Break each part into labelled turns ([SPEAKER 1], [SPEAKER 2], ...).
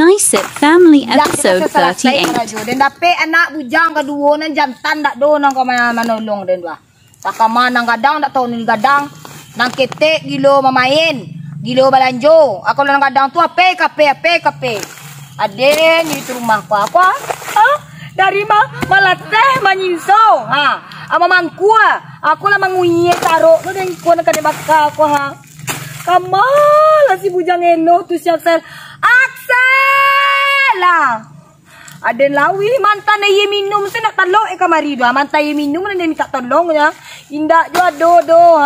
[SPEAKER 1] Nice It Family episode 38.
[SPEAKER 2] Dan dapat anak bujang kedua nan jantan dak do nang kau manolong den dua. Pakama nang gadang dak tahu ni gadang nang ketek gilo mamain, gilo balanjo. Aku nang gadang tu ape kape. Aden di rumah aku. Dari malah teh manyinso. Ama mangkua. Aku lah manguye taruh tu den ko nak kade bakka aku Kamal si bujang eno tu siap sel. Aksel lah. Ada lawi mantan ye minum tu nak tolong kamari dua. Mantan ye minum dan dia minta tolong ya. Indak jo do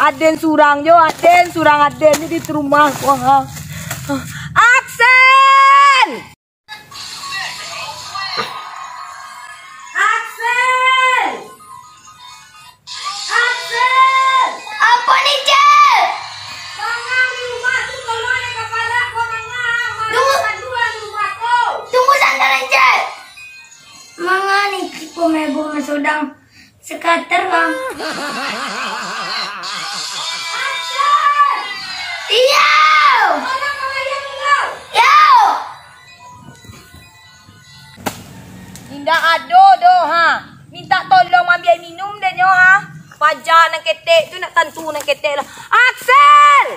[SPEAKER 2] Aden surang jo, aden surang aden ni di rumah ko Aksel! Aksel! Aksel!
[SPEAKER 3] Apa ni, Cik?
[SPEAKER 2] Mangang di rumah tu tolong kepala ko mangang.
[SPEAKER 3] Tunggu santaran, Cik. Mangani ko may bunga sudang sekater bang.
[SPEAKER 2] Aksel!
[SPEAKER 3] Iya.
[SPEAKER 2] Mangang kawaya enggak?
[SPEAKER 3] Yo.
[SPEAKER 2] Indah ado minta tolong ambil minum dan yo Pajar nang ketek tu nak tantu nang ketek lah. Aksel!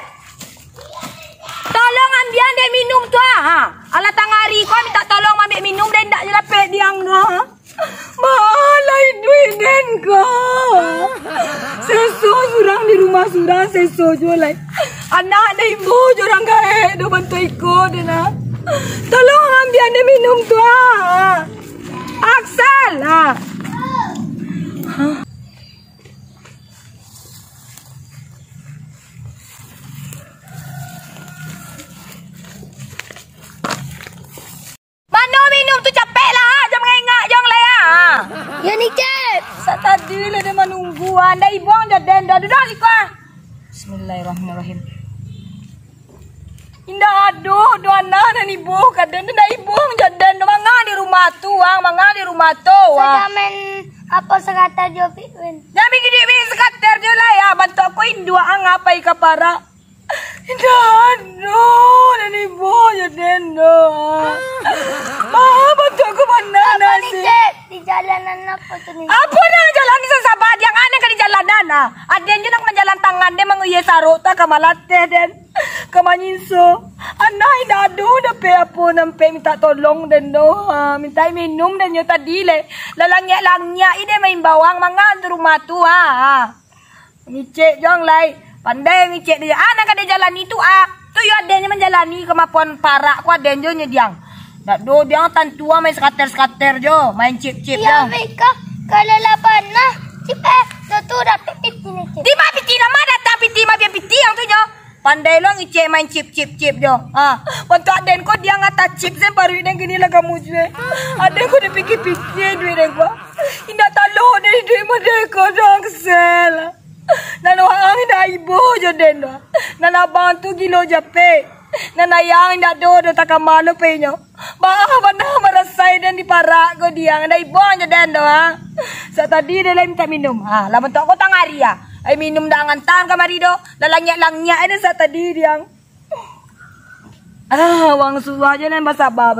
[SPEAKER 2] Tolong ambil dia minum tu Ala tangari kau minta tolong ambil minum dan tak jelapet diang tu Malai duit den kau. Seso surang di rumah surang seso jualai. Anak dah ibu jorang gae do bantu ikut dia Tolong ambil dia minum tu Aksel Mana minum tu capek lah Jangan mengengak jangan lah
[SPEAKER 3] Ya ni, Cik.
[SPEAKER 2] Saat tadi lah dia menunggu anda ibu anda den dah duduk sikah. Bismillahirrahmanirrahim. Indah aduh dua anak dan ibu kadang dah ibu jadan mangan di rumah tu mangan di rumah tu
[SPEAKER 3] Sedamen apa sekata jo pitwen.
[SPEAKER 2] Jangan bikin sekater je lah ya bantu aku indua ngapai kapara. Indah aduh dan ibu jadan bantu aku mana
[SPEAKER 3] Apa ni,
[SPEAKER 2] nasi.
[SPEAKER 3] Cik? Di jalanan apa tu ni?
[SPEAKER 2] Apa nak jalan ni sabar yang aneh ke di jalanan Aden je nak menjalan tangan dia menguye saruk tak kamalate den kamanyinso. Anak ina adu dape apa nampe minta tolong den do minta minum dan yo tadi le lalangnya ide main bawang mangan tu rumah tu ngicek jong lai pandai ngicek dia anak ada jalan itu tu yo adennya menjalani kemampuan parak ku aden jo nyediang. Dak do dia tantua main skater jo, main chip-chip
[SPEAKER 3] Ya,
[SPEAKER 2] jo.
[SPEAKER 3] mereka kalau lapan lah. Cip tu dapat piti ni, Cik.
[SPEAKER 2] Di ma piti nama datang piti ma biar piti yang tu jo. Pandai lo ngicek main chip jo. Bantu aden ko dia ngata chip sen baru den gini lah kamu je. Aden ko dipikir piti duit den ko. Indah talo dari duit mereka dong sel. Nano ang ina ibu jo den do. Nana bantu gilo jape. Nanayang indah do takamalo pe nyo. Mana merasai dan diparak ko diang ada ibu aja dan doa. Saat tadi dia minta minum. Lamun tu aku tangari Ai minum dah ngantan kamari do. Langnya ada saat tadi diang. Wang suah aja nan basaba.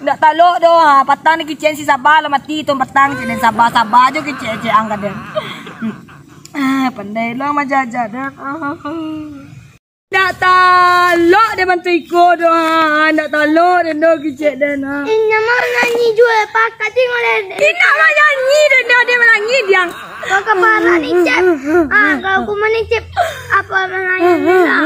[SPEAKER 2] Ndak talok do patang ni kicen si sabah lah mati tu patang si dan sabah jo kicen angkat dia. Pandai lah majaja dah. Nak talok dia bantu ikut doa. Nak talok dia nak kicik dia nak.
[SPEAKER 3] Ini mau nyanyi jual pakai tengok le.
[SPEAKER 2] Ini mau nyanyi dia menyanyi dia.
[SPEAKER 3] Kau kepala ni, Cik. Kau aku mana, Cik? Apa menyanyi mila?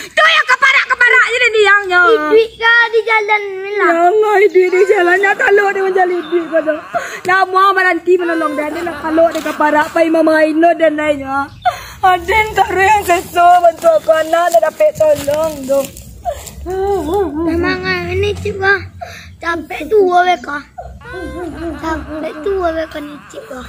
[SPEAKER 2] Tu yang keparak je dia yang.
[SPEAKER 3] Duit kau di jalan mila.
[SPEAKER 2] Ya Allah, duit di jalan. Nak talok dia menjadi duit kau tu. Nak mau berhenti menolong dia. Dia nak talok dia keparak pai mama ino dan lainnya. Aden tak yang seso bantu aku anak dah dapat tolong dong.
[SPEAKER 3] Memang ini Cik bah. Sampai tua mereka. Sampai tua mereka ni Cik bah.